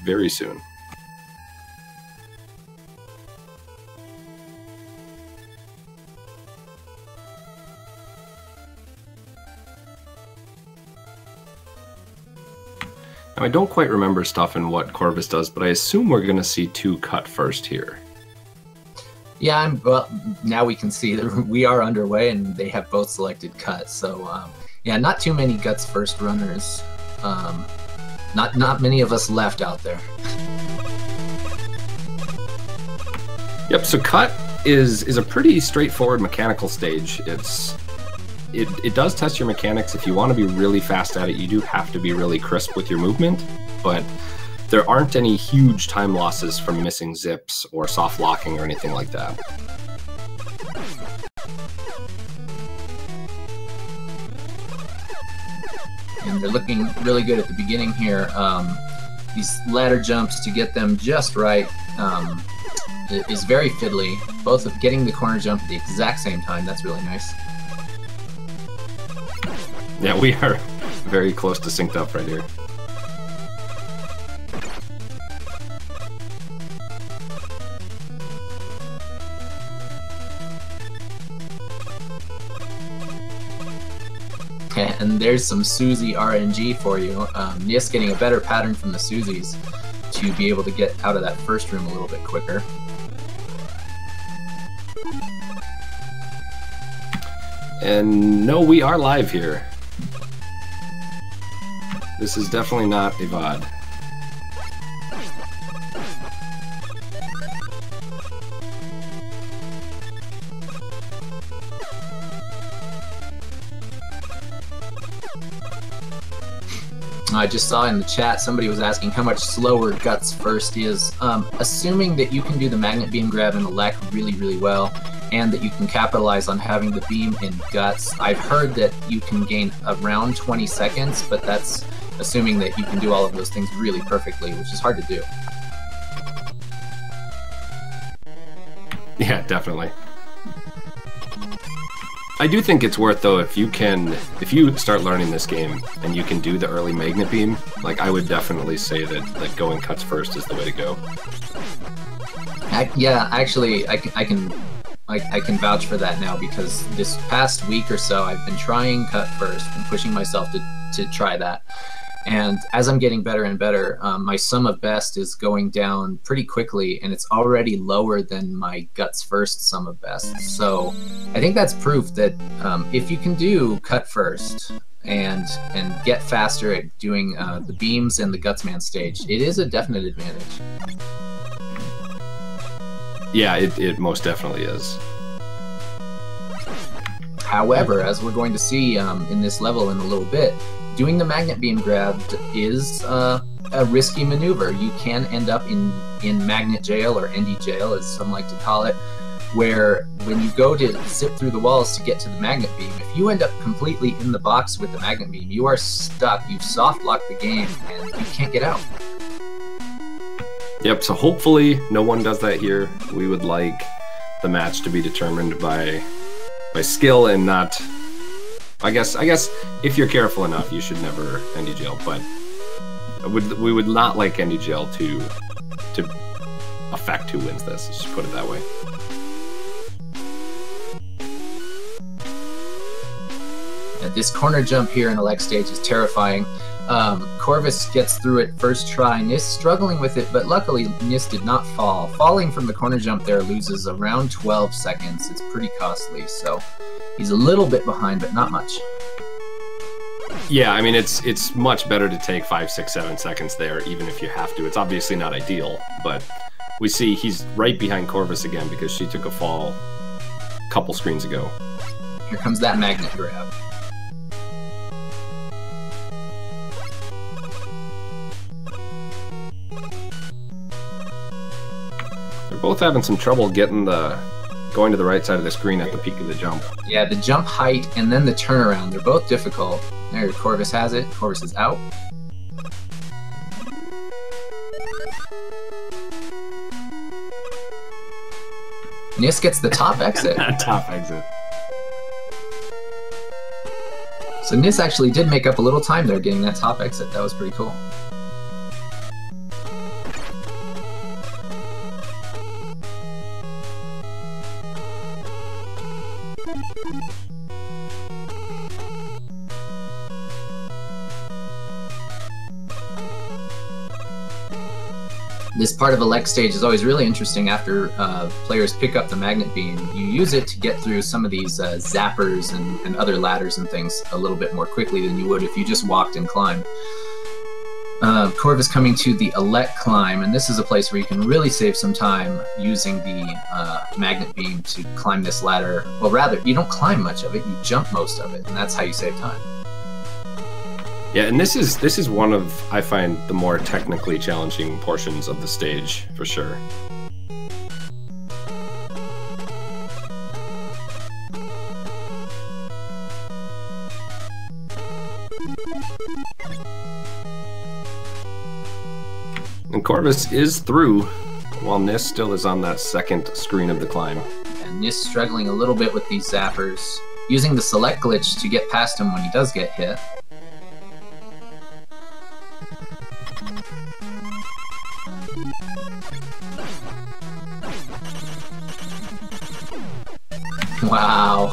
very soon. Now, I don't quite remember stuff in what Korvis does, but I assume we're going to see 2 cut first here. Yeah, well, now we can see that we are underway, and they have both selected cut. So, yeah, not too many guts first runners. Not many of us left out there. Yep. So cut is a pretty straightforward mechanical stage. It does test your mechanics. If you want to be really fast at it, you do have to be really crisp with your movement, but there aren't any huge time losses from missing zips or soft locking or anything like that. And they're looking really good at the beginning here. These ladder jumps, to get them just right, is very fiddly. Both of getting the corner jump at the exact same time, that's really nice. Yeah, we are very close to synced up right here. And there's some Susie RNG for you. Niss getting a better pattern from the Susies to be able to get out of that first room a little bit quicker. And no, we are live here. This is definitely not a VOD. I just saw in the chat somebody was asking how much slower guts first is. Assuming that you can do the magnet beam grab and elect really, really well, and that you can capitalize on having the beam in guts, I've heard that you can gain around 20 seconds, but that's assuming that you can do all of those things really perfectly, which is hard to do. Yeah, definitely. I do think it's worth, though, if you start learning this game and you can do the early magnet beam, like, I would definitely say that going cuts first is the way to go. Yeah, actually, I can vouch for that now, because this past week or so I've been trying cut first and pushing myself to try that. And as I'm getting better and better, my sum of best is going down pretty quickly, and it's already lower than my guts first sum of best. So I think that's proof that if you can do cut first and get faster at doing the beams and the gutsman stage, it is a definite advantage. Yeah, it most definitely is. However, as we're going to see in this level in a little bit, doing the magnet beam grab is a risky maneuver. You can end up in magnet jail, or ND jail as some like to call it, where when you go to zip through the walls to get to the magnet beam, if you end up completely in the box with the magnet beam, you are stuck. You've soft locked the game and you can't get out. Yep, so hopefully no one does that here. We would like the match to be determined by skill and not... I guess if you're careful enough, you should never ND jail, but we would not like ND jail to affect who wins this. Let's just put it that way. This corner jump here in the leg stage is terrifying. Korvis gets through it first try. Niss struggling with it, but luckily Niss did not fall. Falling from the corner jump there loses around 12 seconds. It's pretty costly, so he's a little bit behind, but not much. Yeah, I mean, it's much better to take 5, 6, 7 seconds there, even if you have to. It's obviously not ideal, but we see he's right behind Korvis again because she took a fall a couple screens ago. Here comes that magnet grab. They're both having some trouble going to the right side of the screen at the peak of the jump. Yeah, the jump height and then the turnaround, they're both difficult. There, Korvis has it. Korvis is out. Niss gets the top exit. Top exit. So Niss actually did make up a little time there getting that top exit. That was pretty cool. This part of a leg stage is always really interesting after players pick up the magnet beam. You use it to get through some of these zappers and other ladders and things a little bit more quickly than you would if you just walked and climbed. Korvis coming to the elect climb, and this is a place where you can really save some time using the magnet beam to climb this ladder. Well, rather, you don't climb much of it, you jump most of it, and that's how you save time. Yeah, and this is one of, I find, the more technically challenging portions of the stage, for sure. And Korvis is through, while Niss still is on that second screen of the climb. And Niss struggling a little bit with these zappers, using the select glitch to get past him when he does get hit. Wow.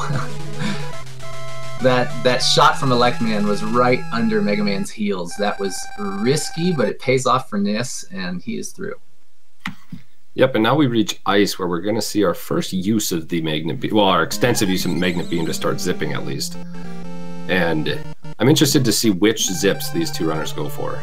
That shot from Elect Man was right under Mega Man's heels. That was risky, but it pays off for Niss, and he is through. Yep, and now we reach Ice, where we're going to see our first use of the magnet beam. Well, our extensive use of the magnet beam to start zipping, at least. And I'm interested to see which zips these two runners go for.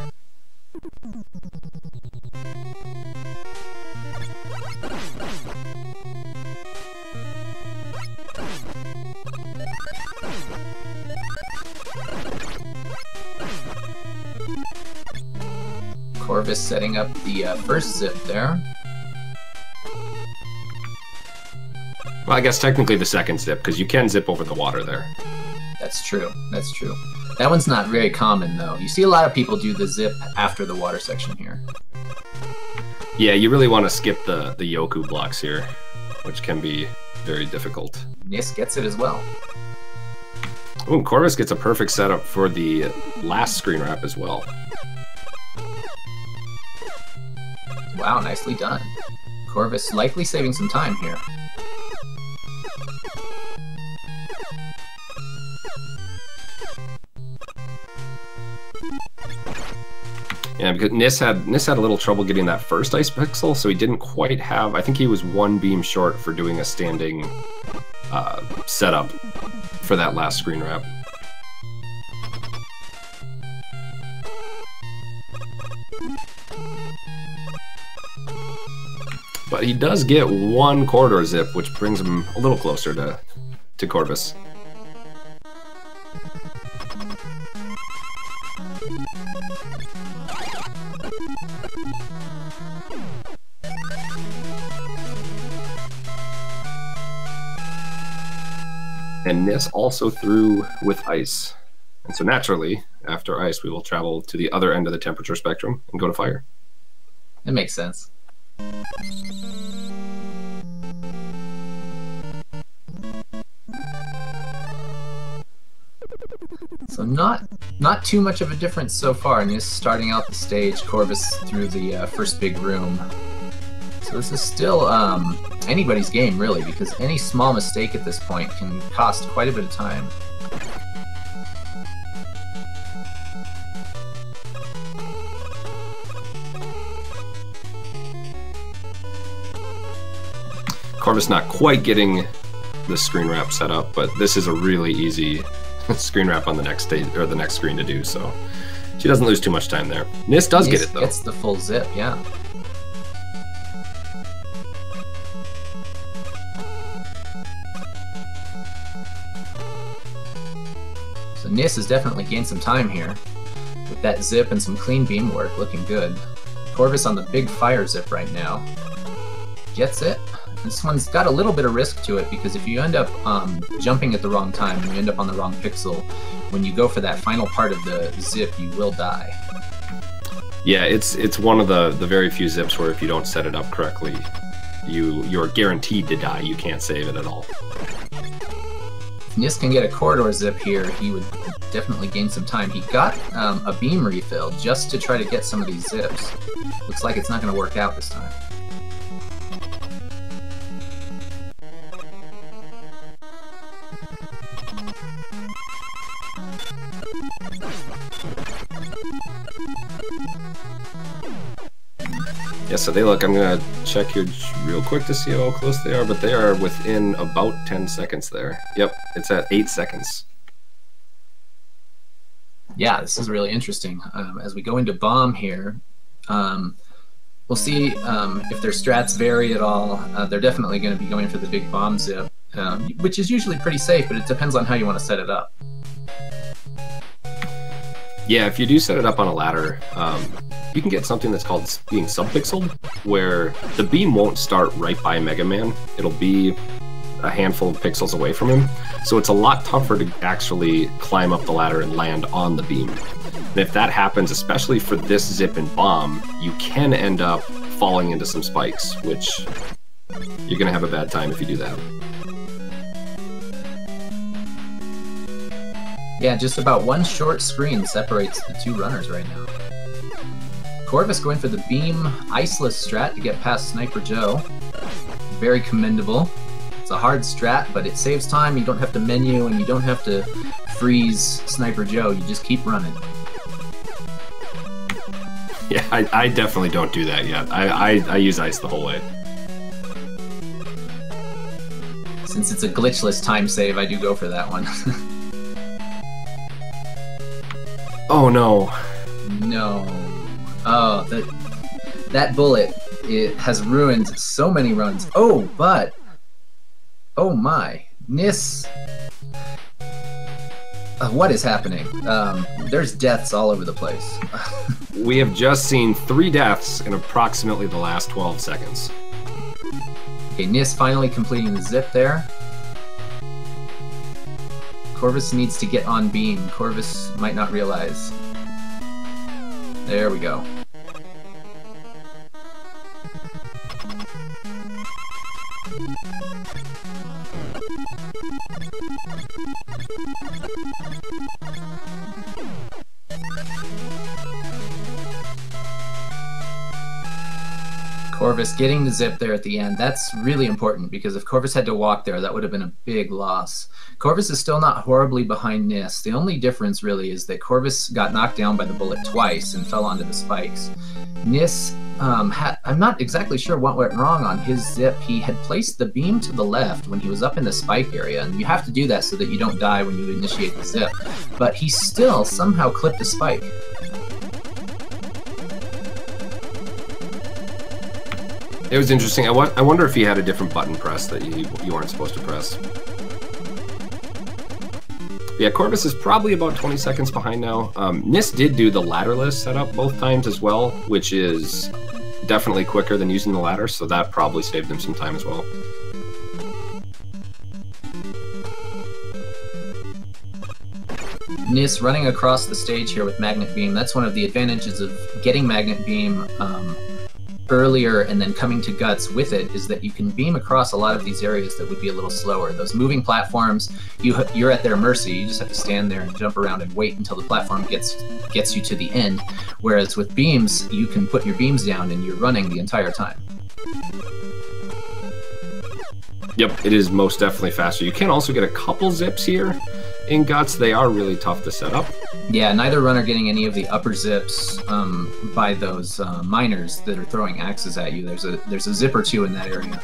Korvis setting up the first zip there. Well, I guess technically the second zip, because you can zip over the water there. That's true. That's true. That one's not very common, though. You see a lot of people do the zip after the water section here. Yeah, you really want to skip the Yoku blocks here, which can be very difficult. Niss gets it as well. Ooh, Korvis gets a perfect setup for the last screen wrap as well. Wow, nicely done. Korvis likely saving some time here. Yeah, because Niss had a little trouble getting that first ice pixel, so he didn't quite have. I think he was one beam short for doing a standing setup for that last screen wrap. But he does get one corridor zip, which brings him a little closer to Korvis. And Niss also through with ice. And so naturally, after ice, we will travel to the other end of the temperature spectrum and go to fire. It makes sense. So not too much of a difference so far. Niss starting out the stage, Korvis through the first big room. So this is still anybody's game, really, because any small mistake at this point can cost quite a bit of time. Korvis not quite getting the screen wrap set up, but this is a really easy screen wrap on the next stage or the next screen to do, so she doesn't lose too much time there. Niss does get it though. Gets the full zip, yeah. So Niss has definitely gained some time here with that zip and some clean beam work, looking good. Korvis on the big fire zip right now. Gets it. This one's got a little bit of risk to it, because if you end up jumping at the wrong time and you end up on the wrong pixel, when you go for that final part of the zip, you will die. Yeah, it's one of the very few zips where if you don't set it up correctly, you're guaranteed to die. You can't save it at all. If Niss can get a corridor zip here, he would definitely gain some time. He got a beam refill just to try to get some of these zips. Looks like it's not going to work out this time. Yeah, so they look, I'm going to check here real quick to see how close they are, but they are within about 10 seconds there. Yep, it's at 8 seconds. Yeah, this is really interesting. As we go into bomb here, we'll see if their strats vary at all. They're definitely going to be going for the big bomb zip, which is usually pretty safe, but it depends on how you want to set it up. Yeah, if you do set it up on a ladder, you can get something that's called being subpixeled, where the beam won't start right by Mega Man. It'll be a handful of pixels away from him. So it's a lot tougher to actually climb up the ladder and land on the beam. And if that happens, especially for this zip and bomb, you can end up falling into some spikes, which you're going to have a bad time if you do that. Yeah, just about one short screen separates the two runners right now. Korvis going for the beam iceless strat to get past Sniper Joe. Very commendable. It's a hard strat, but it saves time. You don't have to menu and you don't have to freeze Sniper Joe. You just keep running. Yeah, I definitely don't do that yet. I use ice the whole way. Since it's a glitchless time save, I do go for that one. Oh no. No. Oh, that bullet, it has ruined so many runs. Oh, but... Oh my. Niss... what is happening? There's deaths all over the place. We have just seen 3 deaths in approximately the last 12 seconds. Okay, Niss finally completing the zip there. Korvis needs to get on beam. Korvis might not realize. There we go. Korvis getting the zip there at the end, that's really important, because if Korvis had to walk there, that would have been a big loss. Korvis is still not horribly behind Niss. The only difference really is that Korvis got knocked down by the bullet twice and fell onto the spikes. Niss, I'm not exactly sure what went wrong on his zip. He had placed the beam to the left when he was up in the spike area, and you have to do that so that you don't die when you initiate the zip. But he still somehow clipped a spike. It was interesting. I wonder if he had a different button press that you weren't supposed to press. Yeah, Korvis is probably about 20 seconds behind now. Niss did do the ladderless setup both times as well, which is definitely quicker than using the ladder, so that probably saved him some time as well. Niss running across the stage here with Magnet Beam. That's one of the advantages of getting Magnet Beam earlier and then coming to Guts with it, is that you can beam across a lot of these areas that would be a little slower. Those moving platforms, you're at their mercy. You just have to stand there and jump around and wait until the platform gets you to the end. Whereas with beams, you can put your beams down and you're running the entire time. Yep, it is most definitely faster. You can also get a couple zips here in Guts. They are really tough to set up. Yeah, neither runner getting any of the upper zips by those miners that are throwing axes at you. There's a zip or two in that area.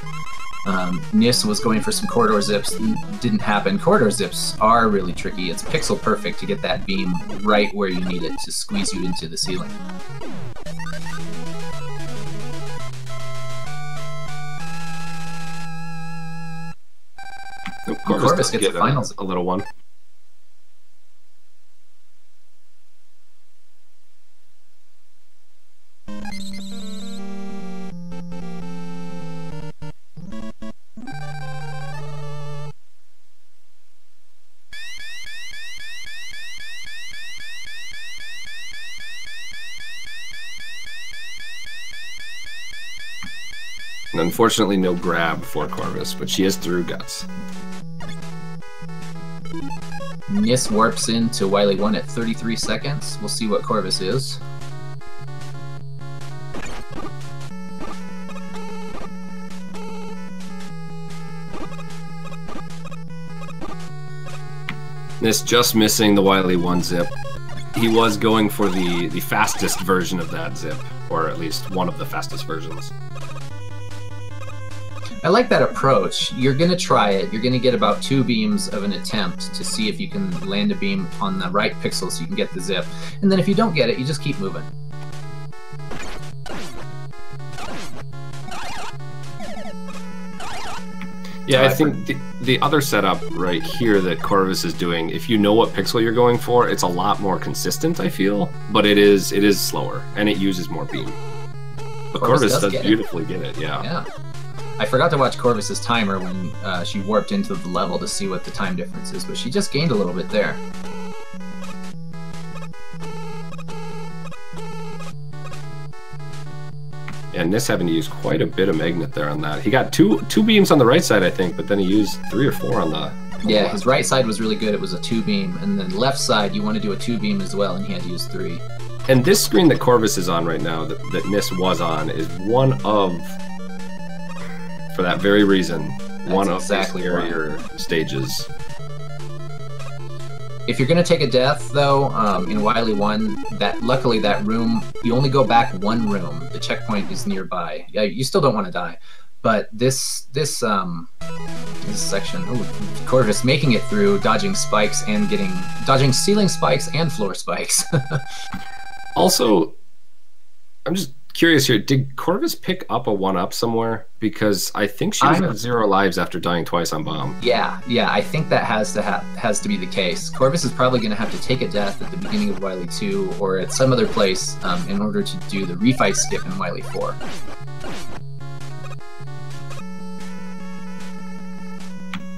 Niss was going for some corridor zips, didn't happen. Corridor zips are really tricky. It's pixel perfect to get that beam right where you need it to squeeze you into the ceiling. Korvis gets the finals. A little one. And unfortunately, no grab for Korvis, but she is through Guts. Niss warps into Wily 1 at 33 seconds. We'll see what Korvis is. Niss just missing the Wily 1 zip. He was going for the fastest version of that zip, or at least one of the fastest versions. I like that approach. You're going to try it. You're going to get about 2 beams of an attempt to see if you can land a beam on the right pixel so you can get the zip. And then if you don't get it, you just keep moving. Yeah, I think the other setup right here that Korvis is doing, if you know what pixel you're going for, it's a lot more consistent, I feel, but it is slower, and it uses more beam. But Korvis does beautifully get it, yeah. Yeah. I forgot to watch Korvis's timer when she warped into the level to see what the time difference is, but she just gained a little bit there. And Niss having to use quite a bit of magnet there on that. He got two beams on the right side, I think, but then he used 3 or 4 on the yeah, his right side was really good. It was a 2 beam, and then left side you want to do a 2 beam as well, and he had to use 3. And this screen that Korvis is on right now, that Niss was on, is one of, for that very reason, one of the scarier stages. If you're going to take a death, though, in Wily 1, luckily that room, you only go back 1 room. The checkpoint is nearby. Yeah, you still don't want to die. But this section, Korvis making it through, dodging spikes and dodging ceiling spikes and floor spikes. Also, I'm just curious here, did Korvis pick up a 1-up somewhere? Because I think she was at 0 lives after dying twice on bomb. Yeah, I think that has to be the case. Korvis is probably going to have to take a death at the beginning of Wily 2 or at some other place in order to do the refight skip in Wily 4.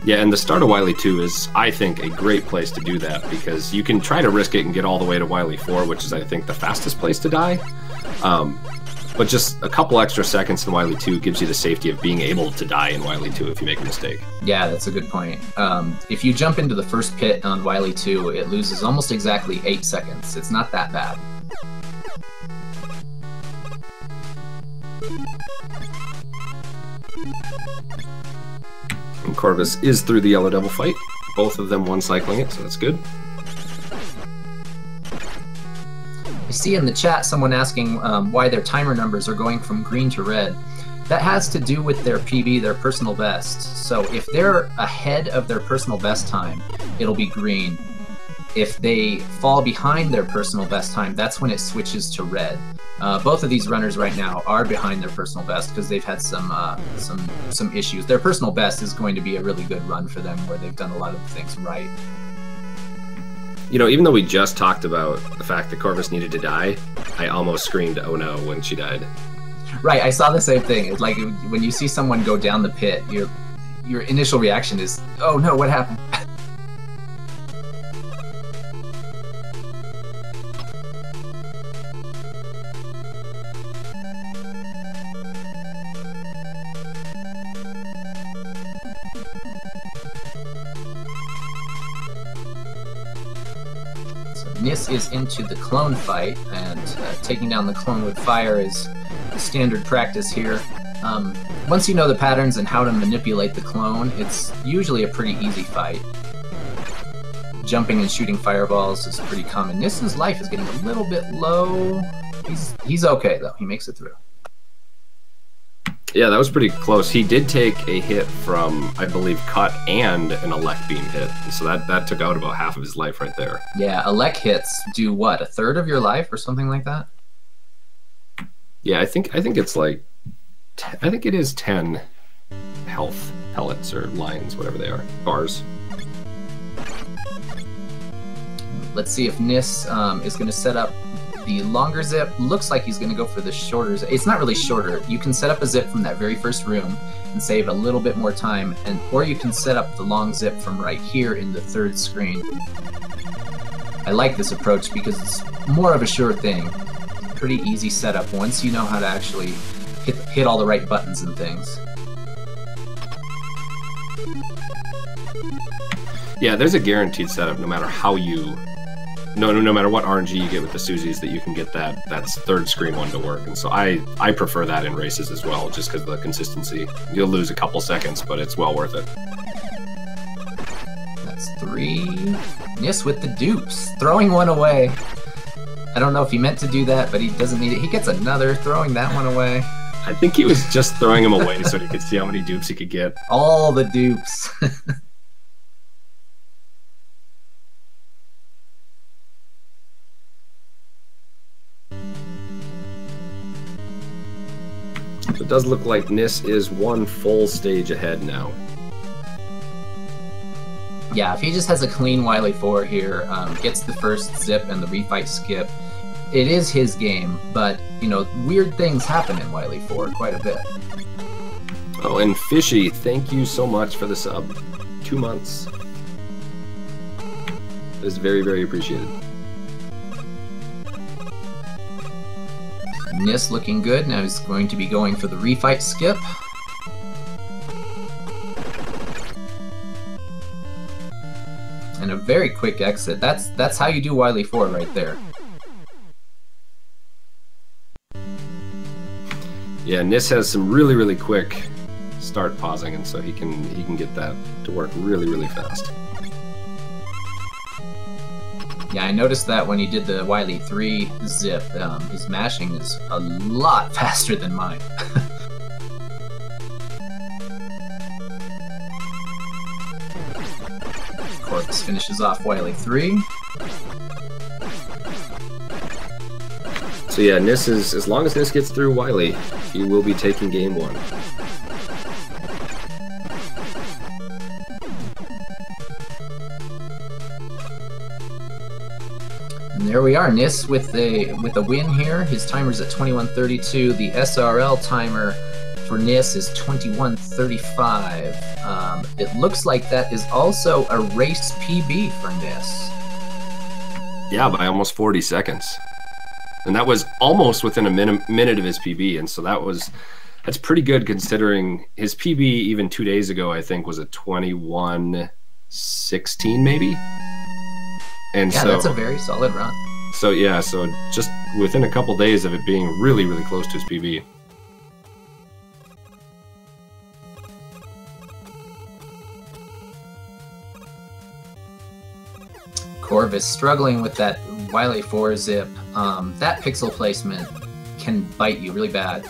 Yeah, and the start of Wily 2 is, I think, a great place to do that, because you can try to risk it and get all the way to Wily 4, which is, I think, the fastest place to die. But just a couple extra seconds in Wily 2 gives you the safety of being able to die in Wily 2 if you make a mistake. Yeah, that's a good point. If you jump into the first pit on Wily 2, it loses almost exactly 8 seconds. It's not that bad. And Korvis is through the Yellow Devil fight. Both of them one-cycling it, so that's good. I see in the chat someone asking why their timer numbers are going from green to red. That has to do with their PB, their personal best. So if they're ahead of their personal best time, it'll be green. If they fall behind their personal best time, that's when it switches to red. Both of these runners right now are behind their personal best because they've had some issues. Their personal best is going to be a really good run for them where they've done a lot of things right. You know, even though we just talked about the fact that Korvis needed to die, I almost screamed, "Oh no," when she died. Right, I saw the same thing. It's like when you see someone go down the pit, your initial reaction is, "Oh no, what happened?" Niss is into the clone fight, and taking down the clone with fire is standard practice here. Once you know the patterns and how to manipulate the clone, it's usually a pretty easy fight. Jumping and shooting fireballs is pretty common. Niss's life is getting a little bit low. He's okay, though. He makes it through. Yeah, that was pretty close. He did take a hit from, I believe, Cut and an Elec beam hit. So that took out about half of his life right there. Yeah, Elec hits do what, 1/3 of your life or something like that? Yeah, I think it's like, I think it is 10 health pellets or lines, whatever they are, bars. Let's see if Niss is going to set up the longer zip. Looks like he's going to go for the shorter zip. It's not really shorter. You can set up a zip from that very first room and save a little bit more time, or you can set up the long zip from right here in the 3rd screen. I like this approach because it's more of a sure thing. Pretty easy setup once you know how to actually hit all the right buttons and things. Yeah, there's a guaranteed setup no matter how you... No matter what RNG you get with the Susies, that you can get that's 3rd screen one to work. And so I prefer that in races as well, just because of the consistency. You'll lose a couple seconds, but it's well worth it. That's 3. Niss with the dupes, throwing one away. I don't know if he meant to do that, but he doesn't need it. He gets another, throwing that one away. I think he was just throwing him away so he could see how many dupes he could get. All the dupes. It does look like Niss is one full stage ahead now. Yeah, if he just has a clean Wily 4 here, gets the first zip and the refight skip, it is his game, but, you know, weird things happen in Wily 4 quite a bit. Oh, and Fishy, thank you so much for the sub. 2 months. It is very, very appreciated. Niss looking good. Now he's going to be going for the refight skip. And a very quick exit. That's how you do Wily 4 right there. Yeah, Niss has some really, really quick start pausing, and so he can get that to work really, really fast. Yeah, I noticed that when he did the Wily 3 zip, his mashing is a lot faster than mine. Korvis finishes off Wily 3. So yeah, Niss is, as long as Niss gets through Wily, he will be taking game 1. And there we are, Niss with a win here. His timer's at 21:32. The SRL timer for Niss is 21:35. It looks like that is also a race PB for Niss. Yeah, by almost 40 seconds. And that was almost within a minute of his PB, and so that's pretty good considering his PB even 2 days ago, I think, was a 21:16 maybe. And yeah, so that's a very solid run. So yeah, so just within a couple days of it being really, really close to his PB. Korvis struggling with that Wily 4 zip. That pixel placement can bite you really bad.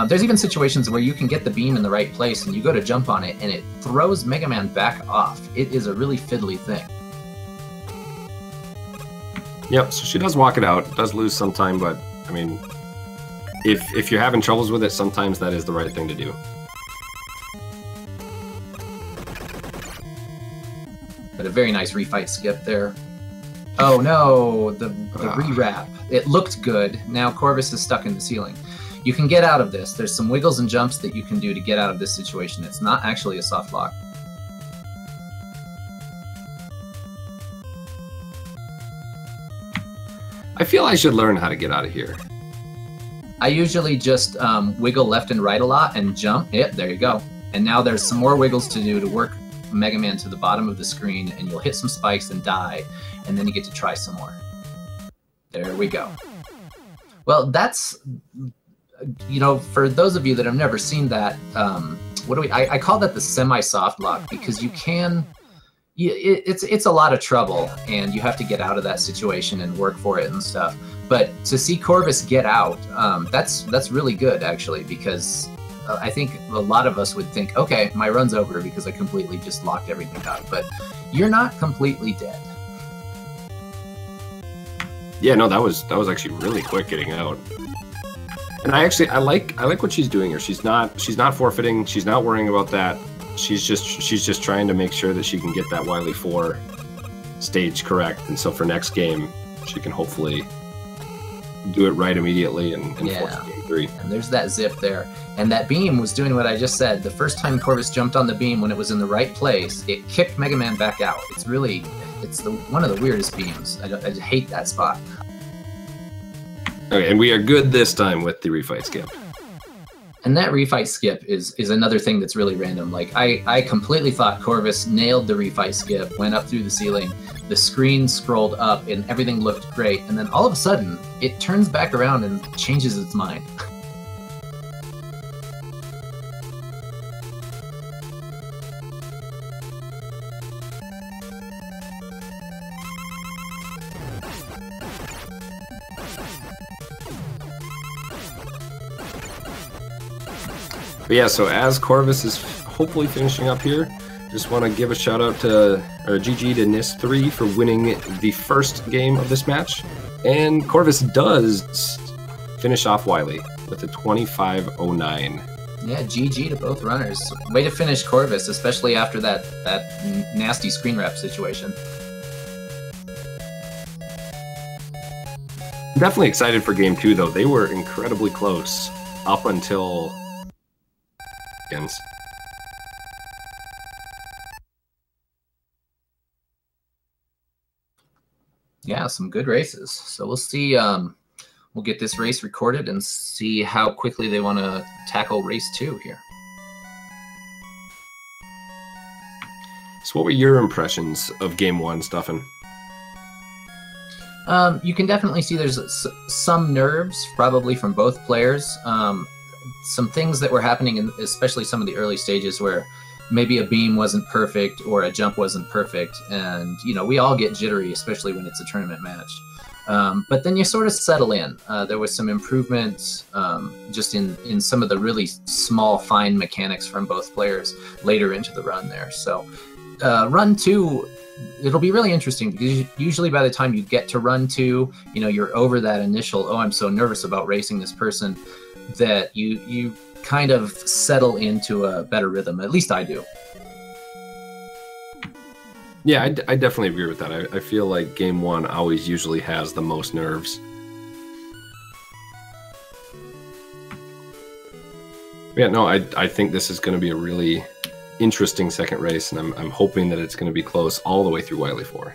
There's even situations where you can get the beam in the right place and you go to jump on it and it throws Mega Man back off. It is a really fiddly thing. Yep, so she does walk it out, does lose some time, but I mean, if you're having troubles with it, sometimes that is the right thing to do. But a very nice refight skip there. Oh no, the re-wrap. It looked good. Now Korvis is stuck in the ceiling. You can get out of this. There's some wiggles and jumps that you can do to get out of this situation. It's not actually a soft lock. I feel I should learn how to get out of here. I usually just wiggle left and right a lot and jump. Yep, there you go. And now there's some more wiggles to do to work Mega Man to the bottom of the screen, and you'll hit some spikes and die, and then you get to try some more. There we go. Well, that's, you know, for those of you that have never seen that, I call that the semi-soft lock, because you can, it's a lot of trouble, and you have to get out of that situation and work for it and stuff. But to see Korvis get out, that's really good, actually, because I think a lot of us would think, okay, my run's over because I completely just locked everything out. But you're not completely dead. Yeah, no, that was actually really quick getting out. And I like what she's doing here. She's not forfeiting. She's not worrying about that. She's just trying to make sure that she can get that Wily 4 stage correct. And so for next game, she can hopefully do it right immediately and force game 3. And there's that zip there. And that beam was doing what I just said. The first time Korvis jumped on the beam when it was in the right place, it kicked Mega Man back out. It's one of the weirdest beams. I just hate that spot. Okay, and we are good this time with the refight skip. And that refight skip is another thing that's really random. Like, I completely thought Korvis nailed the refight skip, went up through the ceiling, the screen scrolled up, and everything looked great. And then all of a sudden, it turns back around and changes its mind. But yeah, so as Korvis is hopefully finishing up here, just want to give a shout out to, or GG to niss3 for winning the first game of this match. And Korvis does finish off Wiley with a 25:09. Yeah, GG to both runners. Way to finish Korvis, especially after that nasty screen wrap situation. I'm definitely excited for game 2, though. They were incredibly close up until ends. Yeah, some good races. So we'll see. We'll get this race recorded and see how quickly they want to tackle race 2 here. So what were your impressions of game 1, Stuffin? You can definitely see there's some nerves, probably from both players. Some things that were happening, in especially some of the early stages, where maybe a beam wasn't perfect or a jump wasn't perfect, and you know, we all get jittery, especially when it's a tournament match. But then you sort of settle in. There was some improvements just in some of the really small, fine mechanics from both players later into the run there. So run 2, it'll be really interesting, because usually by the time you get to run 2, you know, you're over that initial, oh, I'm so nervous about racing this person, that you kind of settle into a better rhythm. At least I do. Yeah, I definitely agree with that. I feel like game 1 always usually has the most nerves. Yeah, no, I think this is going to be a really interesting second race, and I'm hoping that it's going to be close all the way through Wiley 4.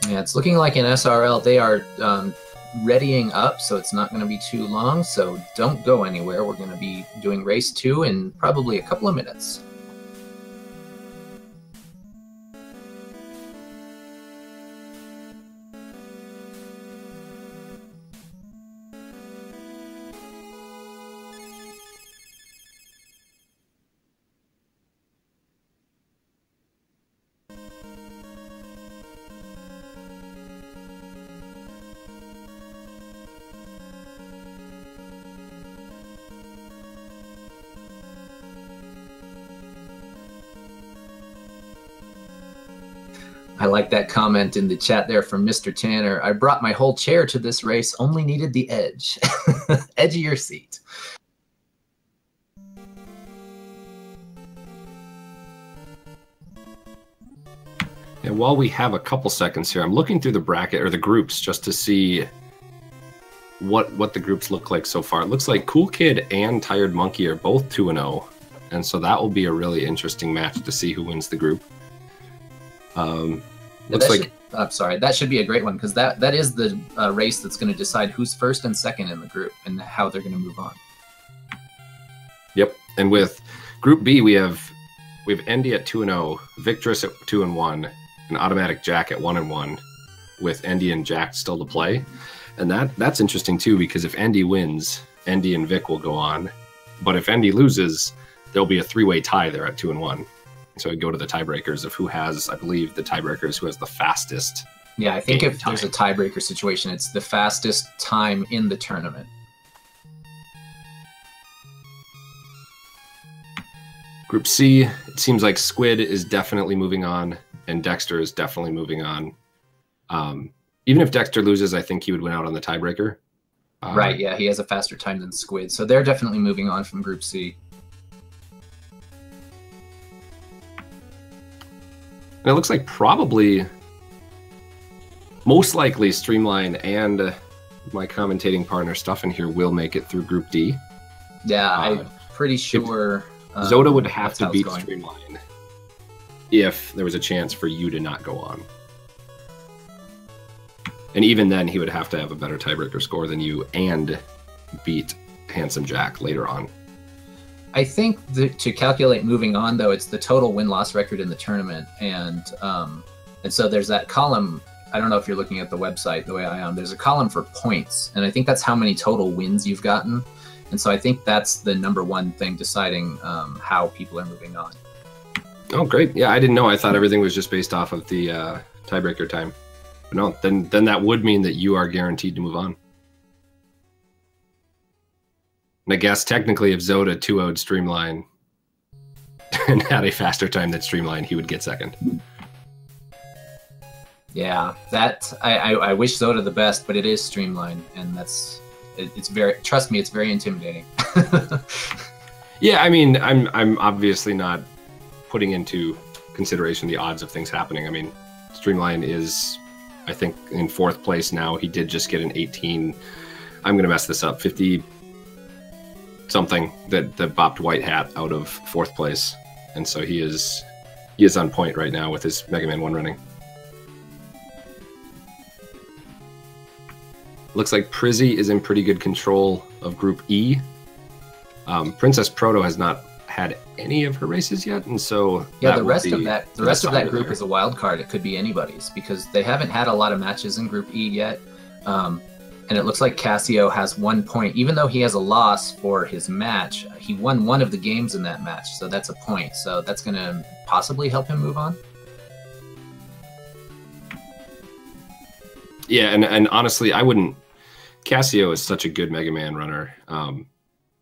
Yeah, it's looking like in SRL they are readying up, so it's not going to be too long, so don't go anywhere. We're going to be doing race 2 in probably a couple of minutes. I like that comment in the chat there from Mr. Tanner. I brought my whole chair to this race, only needed the edge. Edge of your seat. And while we have a couple seconds here, I'm looking through the bracket, or the groups, just to see what the groups look like so far. It looks like Cool Kid and Tired Monkey are both 2-0, and so that will be a really interesting match to see who wins the group. Looks like I'm sorry, that should be a great one, because that is the race that's going to decide who's first and second in the group and how they're going to move on. Yep, and with Group B, we have Endy at 2-0, Victress at 2-1, and Automatic Jack at 1-1, with Endy and Jack still to play. And that's interesting too, because if Endy wins, Endy and Vic will go on. But if Endy loses, there'll be a 3-way tie there at 2-1. So we go to the tiebreakers of who has, I believe, the tiebreakers who has the fastest. Yeah, I think if there's a tiebreaker situation, it's the fastest time in the tournament. Group C, it seems like Squid is definitely moving on, and Dexter is definitely moving on. Even if Dexter loses, I think he would win out on the tiebreaker. Right, yeah, he has a faster time than Squid, so they're definitely moving on from Group C. And it looks like probably, most likely, Streamline and my commentating partner Stuffin here will make it through Group D. Yeah, I'm pretty sure Zoda would have to beat Streamline if there was a chance for you to not go on. And even then, he would have to have a better tiebreaker score than you and beat Handsome Jack later on. I think to calculate moving on, though, it's the total win-loss record in the tournament, and so there's that column. I don't know if you're looking at the website the way I am. There's a column for points, and I think that's how many total wins you've gotten. And so I think that's the #1 thing deciding how people are moving on. Oh, great. Yeah, I didn't know. I thought everything was just based off of the tiebreaker time. But no, then that would mean that you are guaranteed to move on. And I guess technically if Zoda 2-0'd Streamline and had a faster time than Streamline, he would get second. Yeah, that I wish Zoda the best, but it is Streamline, and it's very, trust me, it's very intimidating. Yeah, I mean, I'm obviously not putting into consideration the odds of things happening. I mean, Streamline is, I think, in 4th place now. He did just get an 18. I'm gonna mess this up. 50 something that bopped White Hat out of 4th place, and so he is on point right now with his Mega Man 1 running. Looks like Prizzy is in pretty good control of Group E. Princess Proto has not had any of her races yet, and so yeah, the rest of that group is a wild card. It could be anybody's because they haven't had a lot of matches in Group E yet, and it looks like Casio has 1 point, even though he has a loss for his match. He won one of the games in that match, so that's a point. So that's going to possibly help him move on. Yeah, and honestly, I wouldn't. Casio is such a good Mega Man runner.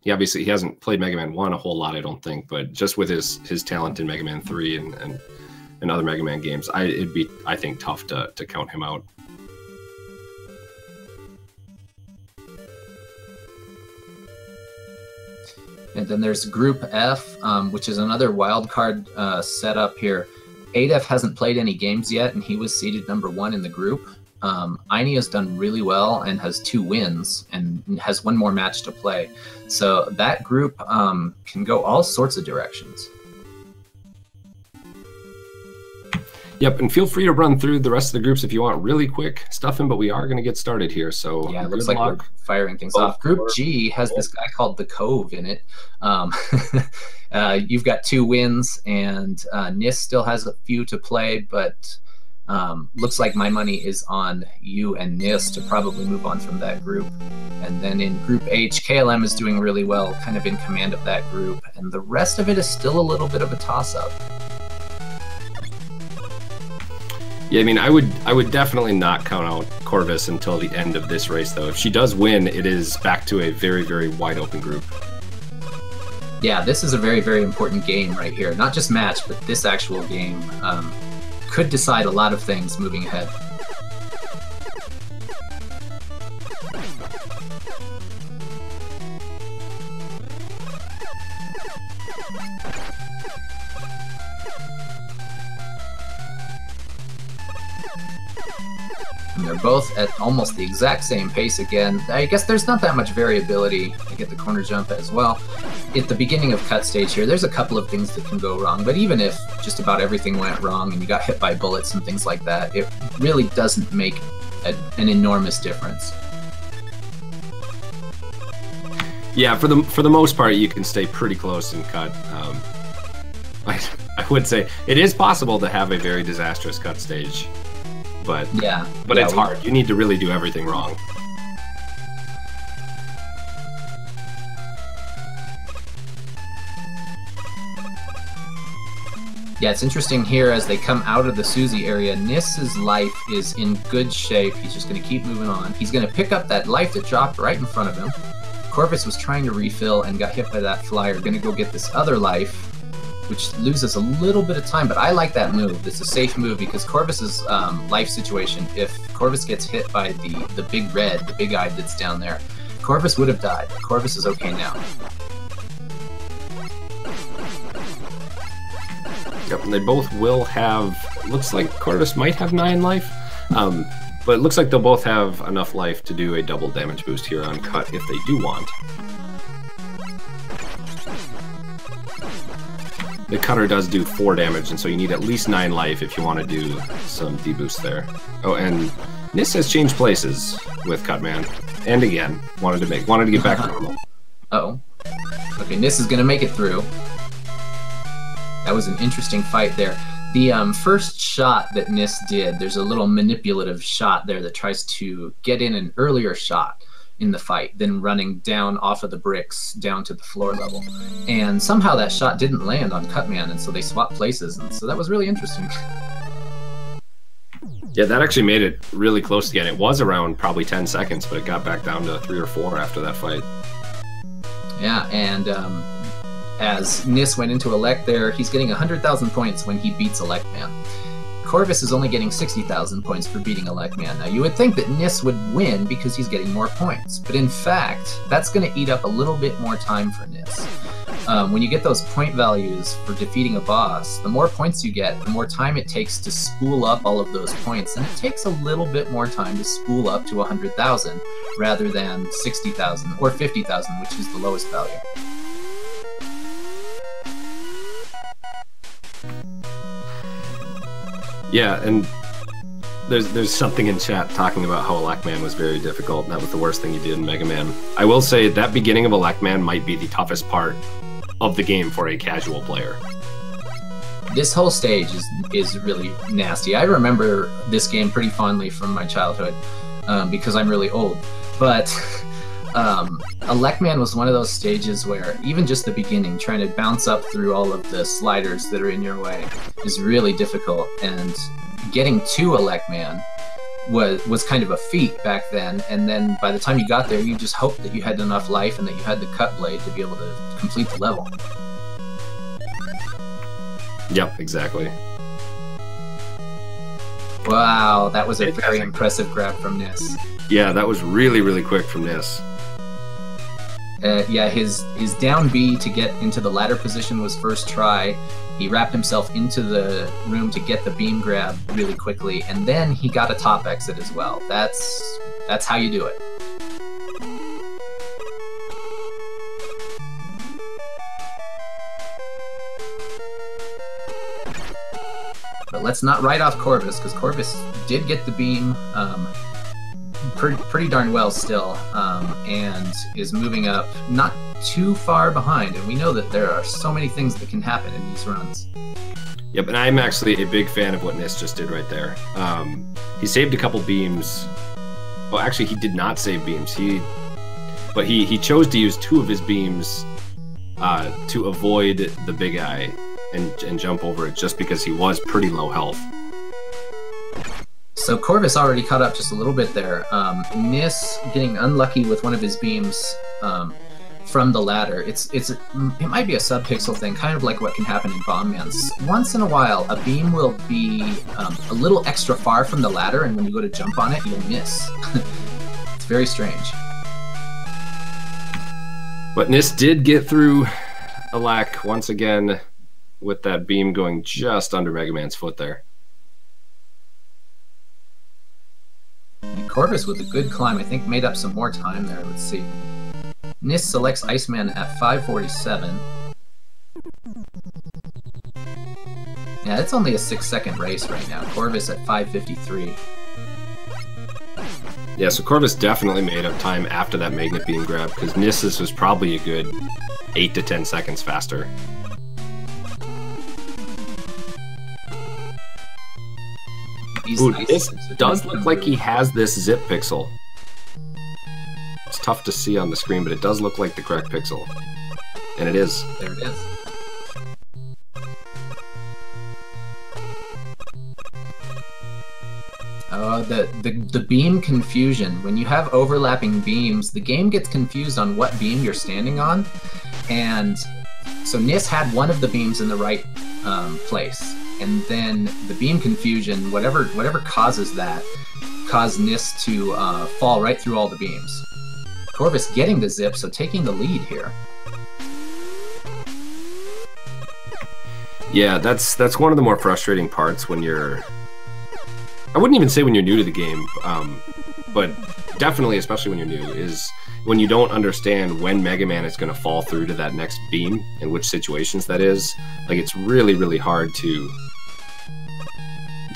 He hasn't played Mega Man 1 a whole lot, I don't think, but just with his talent in Mega Man 3 and other Mega Man games, it'd be, I think, tough to count him out. And then there's Group F, which is another wild card setup here. Adef hasn't played any games yet, and he was seeded #1 in the group. Aini has done really well and has 2 wins and has 1 more match to play. So that group can go all sorts of directions. Yep, and feel free to run through the rest of the groups if you want really quick stuffing, but we are going to get started here. So yeah, it looks like we're firing things off. Group G has this guy called the Cove in it. You've got 2 wins, and Niss still has a few to play, but looks like my money is on you and Niss to probably move on from that group. And then in Group H, KLM is doing really well, kind of in command of that group, and the rest of it is still a little bit of a toss-up. Yeah, I mean, I would definitely not count out Korvis until the end of this race, though. If she does win, it is back to a very, very wide open group. Yeah, this is a very, very important game right here. Not just match, but this actual game could decide a lot of things moving ahead. And they're both at almost the exact same pace again. I guess there's not that much variability. I get the corner jump as well. At the beginning of cut stage here, there's a couple of things that can go wrong, but even if just about everything went wrong and you got hit by bullets and things like that, it really doesn't make an enormous difference. Yeah, for the most part, you can stay pretty close in cut. I would say it is possible to have a very disastrous cut stage. But it's hard. You need to really do everything wrong. Yeah, it's interesting here as they come out of the Suzy area. Niss's life is in good shape. He's just going to keep moving on. He's going to pick up that life that dropped right in front of him. Korvis was trying to refill and got hit by that flyer. Going to go get this other life, which loses a little bit of time, but I like that move. It's a safe move because Korvis's life situation, if Korvis gets hit by the big red, the big eye that's down there, Korvis would have died. Korvis is okay now. Yep, and they both will have, looks like Korvis might have 9 life, but it looks like they'll both have enough life to do a double damage boost here on cut if they do want. The cutter does do 4 damage, and so you need at least 9 life if you want to do some deboost there. Oh, and Niss has changed places with Cutman, and again wanted to get back to normal. Uh-oh. Okay, Niss is gonna make it through. That was an interesting fight there. The first shot that Niss did, there's a little manipulative shot there that tries to get in an earlier shot in the fight than running down off of the bricks down to the floor level. And somehow that shot didn't land on Cutman, and so they swapped places, and so that was really interesting. Yeah, that actually made it really close again. It was around probably 10 seconds, but it got back down to 3 or 4 after that fight. Yeah, and as Niss went into Elect there, he's getting 100,000 points when he beats Electman. Korvis is only getting 60,000 points for beating Electman. Now, you would think that Niss would win because he's getting more points, but in fact, that's going to eat up a little bit more time for Niss. When you get those point values for defeating a boss, the more points you get, the more time it takes to spool up all of those points, and it takes a little bit more time to spool up to 100,000 rather than 60,000 or 50,000, which is the lowest value. Yeah, and there's something in chat talking about how Electman was very difficult, and that was the worst thing you did in Mega Man. I will say that beginning of Electman might be the toughest part of the game for a casual player. This whole stage is really nasty. I remember this game pretty fondly from my childhood because I'm really old. But Electman was one of those stages where even just the beginning, trying to bounce up through all of the sliders that are in your way, is really difficult. And getting to Electman was kind of a feat back then. And then by the time you got there, you just hoped that you had enough life and that you had the cut blade to be able to complete the level. Yep, exactly. Wow, that was a very impressive grab from Niss. Yeah, that was really, really quick from Niss. Yeah, his down B to get into the ladder position was first try. He wrapped himself into the room to get the beam grab really quickly, and then he got a top exit as well. That's how you do it. But let's not write off Korvis, because Korvis did get the beam pretty darn well still, and is moving up not too far behind, and we know that there are so many things that can happen in these runs. Yep, and I'm actually a big fan of what Niss just did right there. He saved a couple beams. Well, actually, he did not save beams. But he chose to use 2 of his beams to avoid the big eye and jump over it, just because he was pretty low health. So Korvis already caught up just a little bit there. Niss getting unlucky with one of his beams from the ladder. It might be a sub-pixel thing, kind of like what can happen in Bomb Man. Once in a while, a beam will be a little extra far from the ladder, and when you go to jump on it, you'll miss. It's very strange. But Niss did get through Elec once again with that beam going just under Mega Man's foot there. And Korvis with a good climb, I think made up some more time there. Let's see. Niss selects Iceman at 5:47. Yeah, it's only a 6-second race right now. Korvis at 5:53. Yeah, so Korvis definitely made up time after that Magnet Beam grab, because Niss's was probably a good 8 to 10 seconds faster. Ooh, this does look like he has this zip pixel. It's tough to see on the screen, but it does look like the correct pixel. And it is. There it is. The beam confusion. When you have overlapping beams, the game gets confused on what beam you're standing on. And so Niss had one of the beams in the right place. And then the beam confusion, whatever causes that, caused Niss to fall right through all the beams. Korvis getting the zip, so taking the lead here. Yeah, that's one of the more frustrating parts when you're... I wouldn't even say when you're new to the game, but definitely, especially when you're new, is when you don't understand when Mega Man is going to fall through to that next beam and which situations that is. Like, it's really, really hard to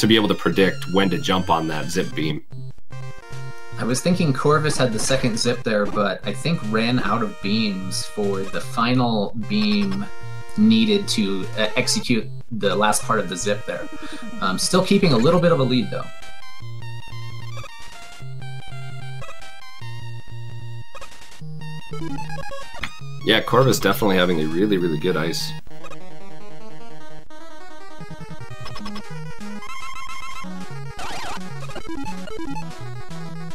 be able to predict when to jump on that zip beam. I was thinking Korvis had the second zip there, but I think ran out of beams for the final beam needed to execute the last part of the zip there. Still keeping a little bit of a lead, though. Yeah, Korvis definitely having a really, really good ice.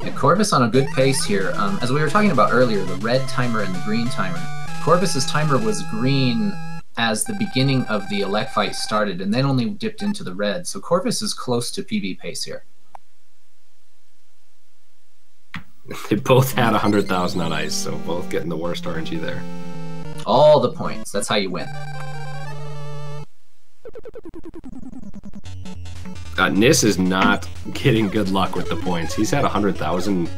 Yeah, Korvis on a good pace here. As we were talking about earlier, the red timer and the green timer. Korvis's timer was green as the beginning of the elect fight started, and then only dipped into the red. So Korvis is close to PB pace here. They both had 100,000 on ice, so both getting the worst RNG there. All the points. That's how you win. Niss is not getting good luck with the points. He's had 100,000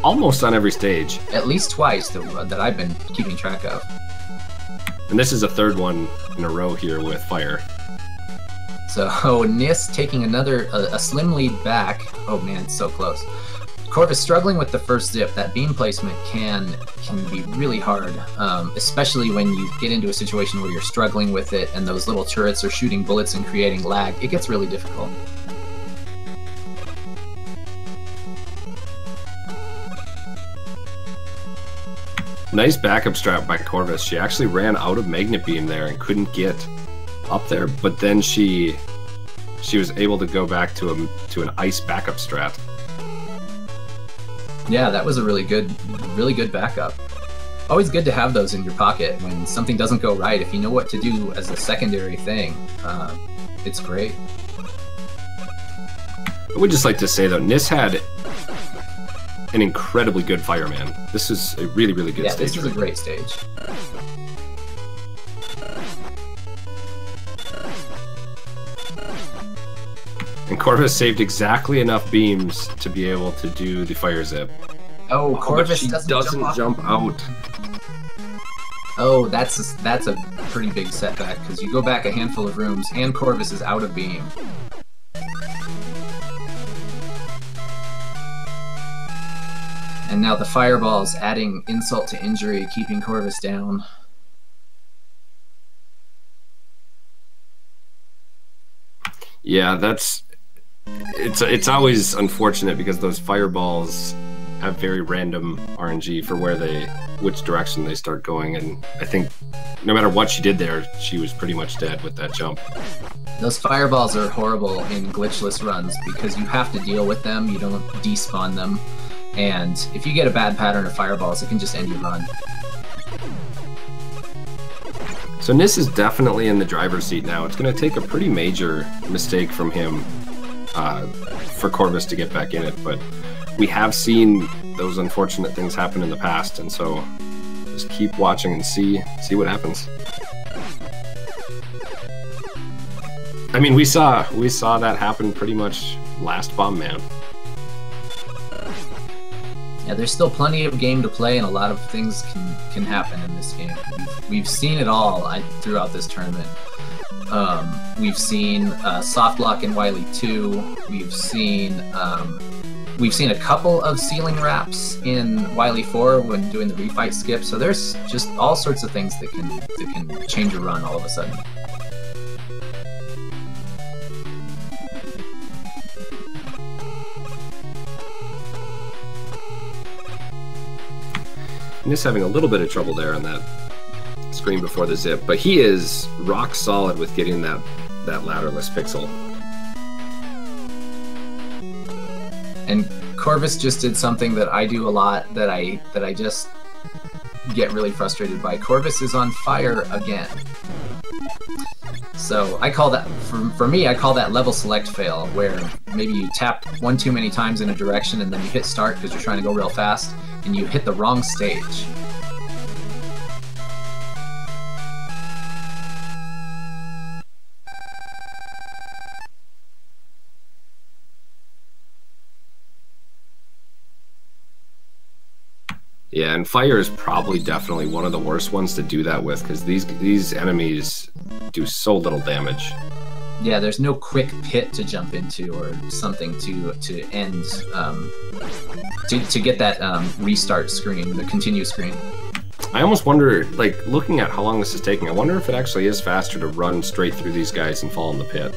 almost on every stage. At least twice that I've been keeping track of. And this is a third one in a row here with fire. So Niss taking a slim lead back. Oh man, it's so close. Korvis struggling with the first zip. That beam placement can be really hard, especially when you get into a situation where you're struggling with it and those little turrets are shooting bullets and creating lag. It gets really difficult. Nice backup strat by Korvis. She actually ran out of magnet beam there and couldn't get up there, but then she was able to go back to an ice backup strat. Yeah, that was a really good backup. Always good to have those in your pocket when something doesn't go right. If you know what to do as a secondary thing, it's great. I would just like to say though, Niss had an incredibly good fireman. This is a really, really good stage. Yeah, this is a great stage. And Korvis saved exactly enough beams to be able to do the fire zip. Oh, Korvis doesn't jump out. Oh, that's a pretty big setback, because you go back a handful of rooms and Korvis is out of beam. And now the fireballs adding insult to injury, keeping Korvis down. Yeah, it's always unfortunate because those fireballs have very random RNG for which direction they start going, and I think no matter what she did there, she was pretty much dead with that jump. Those fireballs are horrible in glitchless runs because you have to deal with them, you don't despawn them, and if you get a bad pattern of fireballs, it can just end your run. So Niss is definitely in the driver's seat now. It's going to take a pretty major mistake from him for Korvis to get back in it, but we have seen those unfortunate things happen in the past, and so just keep watching and see what happens. I mean, we saw that happen pretty much last Bomb Man. Yeah, there's still plenty of game to play, and a lot of things can happen in this game. We've seen it all throughout this tournament. We've seen soft lock in Wily 2. We've seen a couple of ceiling wraps in Wily 4 when doing the refight skip. So there's just all sorts of things that can change a run all of a sudden. Niss having a little bit of trouble there on that screen before the zip, but he is rock solid with getting that ladderless pixel. And Korvis just did something that I do a lot that I just get really frustrated by. Korvis is on fire again. So I call that, for me, I call that level select fail, where maybe you tap one too many times in a direction and then you hit start because you're trying to go real fast, and you hit the wrong stage. Yeah, and fire is probably definitely one of the worst ones to do that with, because these enemies do so little damage. Yeah, there's no quick pit to jump into or something to end to get that restart screen, the continue screen. I almost wonder, like, looking at how long this is taking, I wonder if it actually is faster to run straight through these guys and fall in the pit.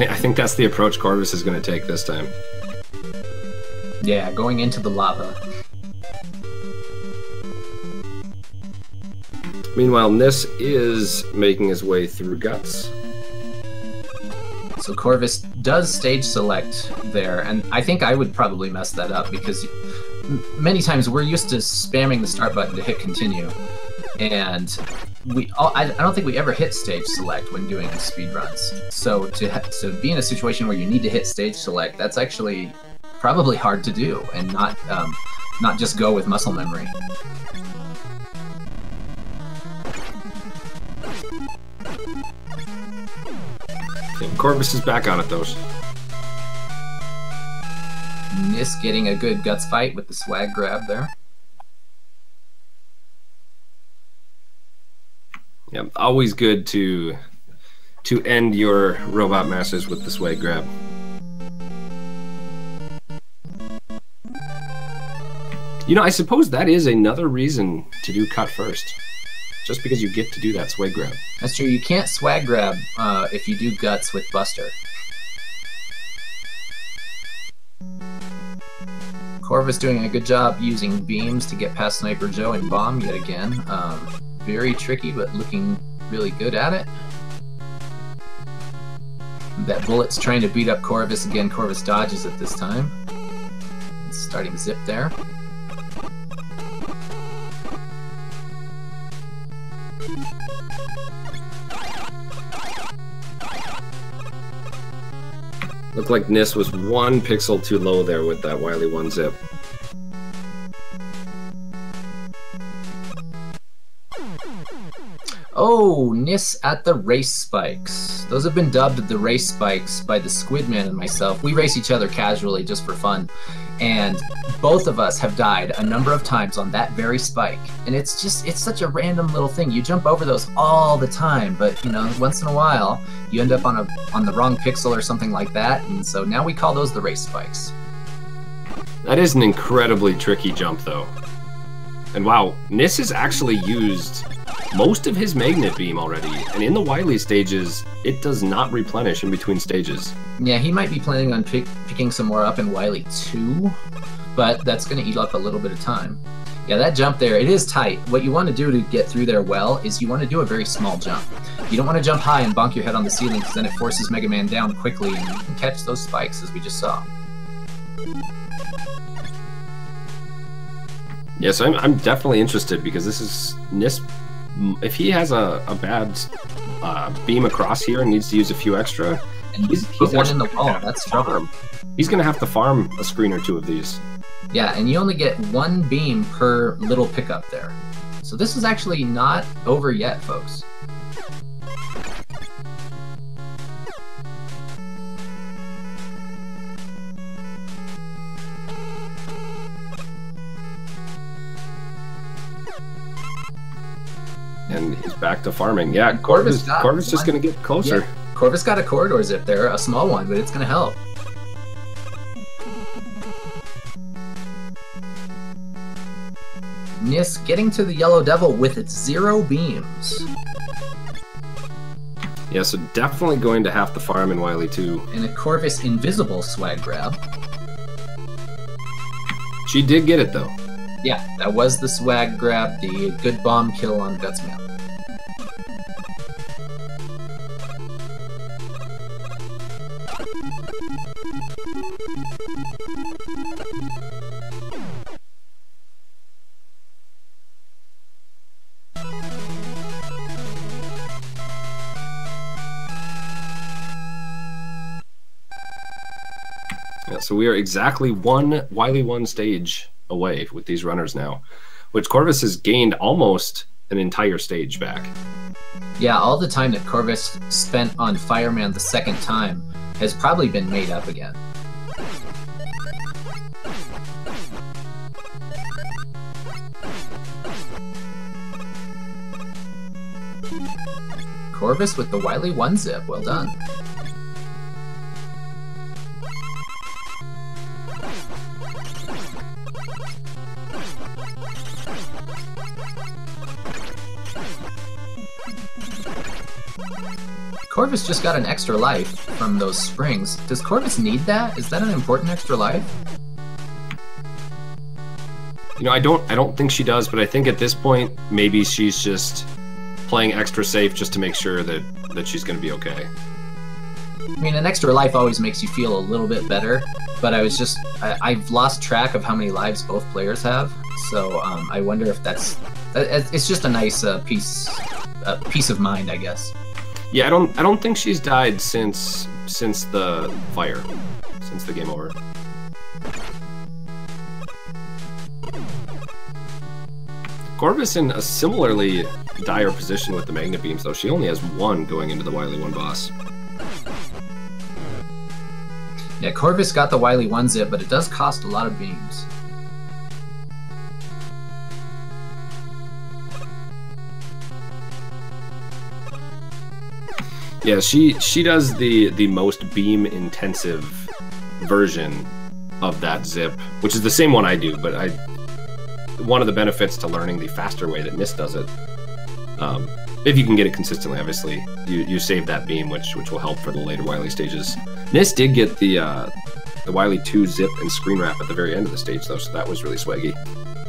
I think that's the approach Korvis is going to take this time. Yeah, going into the lava. Meanwhile, Niss is making his way through Guts. So Korvis does stage select there, and I think I would probably mess that up because many times we're used to spamming the start button to hit continue, and I don't think we ever hit stage select when doing speed runs. So to be in a situation where you need to hit stage select, that's actually probably hard to do, and not just go with muscle memory. Korvis is back on it, though. Niss getting a good guts fight with the swag grab there. Yeah, always good to end your robot masters with the swag grab. You know, I suppose that is another reason to do cut first. Just because you get to do that swag grab. That's true. You can't swag grab if you do guts with Buster. Korvis doing a good job using beams to get past Sniper Joe and Bomb yet again. Very tricky, but looking really good at it. That bullet's trying to beat up Korvis again. Korvis dodges it this time. Starting zip there. Looked like Niss was 1 pixel too low there with that Wily 1 zip. Oh, Niss at the race spikes. Those have been dubbed the race spikes by the Squidman and myself. We race each other casually just for fun. And both of us have died a number of times on that very spike. And it's such a random little thing. You jump over those all the time, but you know, once in a while, you end up on the wrong pixel or something like that. And so now we call those the race spikes. That is an incredibly tricky jump, though. And wow, Niss has actually used most of his magnet beam already, and in the Wily stages, it does not replenish in between stages. Yeah, he might be planning on picking some more up in Wily 2, but that's going to eat up a little bit of time. Yeah, that jump there, it is tight. What you want to do to get through there well is you want to do a very small jump. You don't want to jump high and bonk your head on the ceiling because then it forces Mega Man down quickly and you can catch those spikes as we just saw. Yes, I'm definitely interested because this is Niss. If he has a bad beam across here and needs to use a few extra, and he's one in the wall, that's trouble. He's going to have to farm a screen or 2 of these. Yeah, and you only get 1 beam per little pickup there. So this is actually not over yet, folks. And he's back to farming. Yeah, Korvis just going to get closer. Yeah, Korvis got a corridor zip there, a small one, but it's going to help. Niss getting to the Yellow Devil with its 0 beams. Yeah, so definitely going to have to farm in Wily 2. And a Korvis invisible swag grab. She did get it, though. Yeah, that was the swag grab, the good bomb kill on Gutsman. Yeah, so we are exactly 1 Wily 1 stage away with these runners now, which Korvis has gained almost an entire stage back. Yeah, all the time that Korvis spent on Fireman the 2nd time has probably been made up again. Korvis with the Wily 1 zip, well done. Korvis just got an extra life from those springs. Does Korvis need that? Is that an important extra life? You know, I don't think she does, but I think at this point maybe she's just playing extra safe just to make sure that she's going to be okay. I mean, an extra life always makes you feel a little bit better, but I've lost track of how many lives both players have, so I wonder if it's just a nice peace of mind, I guess. Yeah, I don't think she's died since the fire, since the game over. Korvis in a similarly dire position with the Magnet Beams, though. She only has one going into the Wily 1 boss. Yeah, Korvis got the Wily 1 zip, but it does cost a lot of beams. Yeah, she does the most beam intensive version of that zip, which is the same one I do, but one of the benefits to learning the faster way that niss does it, if you can get it consistently, obviously, you save that beam, which will help for the later Wily stages. Niss did get the Wily 2 zip and screen wrap at the very end of the stage, though, so that was really swaggy.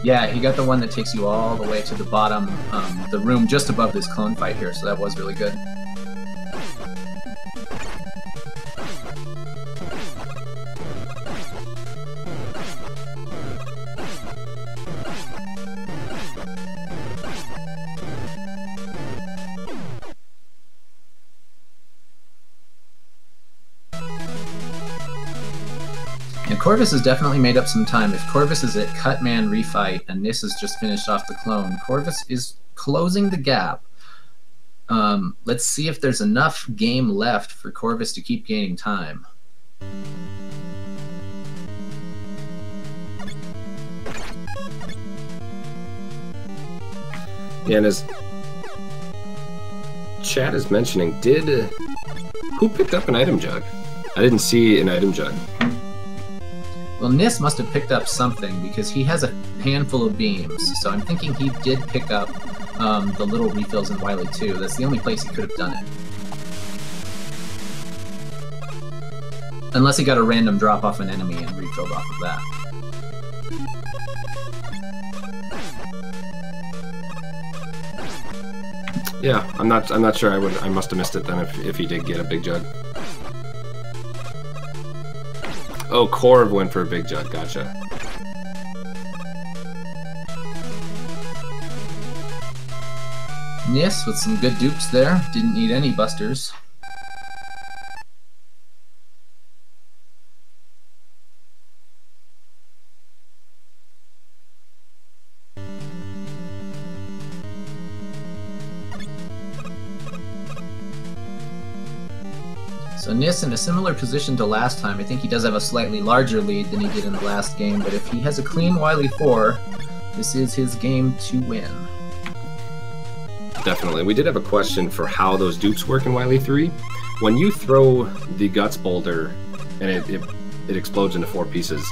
Yeah, he got the one that takes you all the way to the bottom, the room just above this clone fight here, so that was really good. And Korvis has definitely made up some time. If Korvis is at Cutman refight and Niss has just finished off the clone, Korvis is closing the gap. Let's see if there's enough game left for Korvis to keep gaining time. Yeah, and as chat is mentioning, who picked up an item jug? I didn't see an item jug. Well, Niss must have picked up something because he has a handful of beams, so I'm thinking he did pick up the little refills in Wily 2. That's the only place he could have done it. Unless he got a random drop off an enemy and refilled off of that. Yeah, I'm not sure. I must have missed it then if he did get a big jug. Oh, Korv went for a big jug, gotcha. Niss with some good dupes there, didn't need any busters. So Niss in a similar position to last time. I think he does have a slightly larger lead than he did in the last game, but if he has a clean Wily 4, this is his game to win. Definitely. We did have a question for how those dupes work in Wily 3. When you throw the Guts boulder and it explodes into 4 pieces,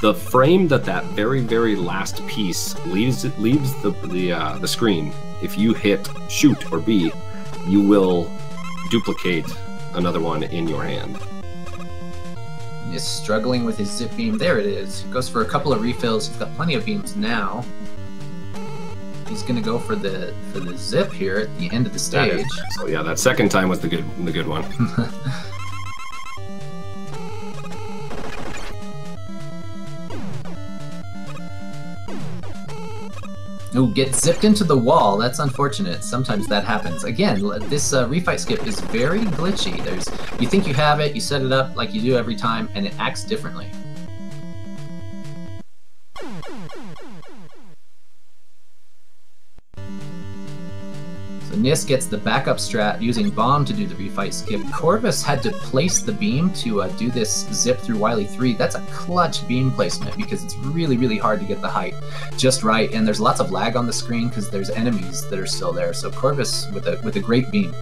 the frame that very, very last piece leaves the screen, if you hit shoot or B, you will duplicate another one in your hand. He's struggling with his zip beam. There it is. Goes for a couple of refills. He's got plenty of beams now. He's gonna go for the zip here at the end of the stage. So yeah, that second time was the good one. Ooh, get zipped into the wall. That's unfortunate. Sometimes that happens. Again, this refight skip is very glitchy. You think you have it, you set it up like you do every time, and it acts differently. So Niss gets the backup strat using Bomb to do the refight skip. Korvis had to place the beam to do this zip through Wily 3. That's a clutch beam placement because it's really, really hard to get the height just right, and there's lots of lag on the screen because there's enemies that are still there. So Korvis with a great beam.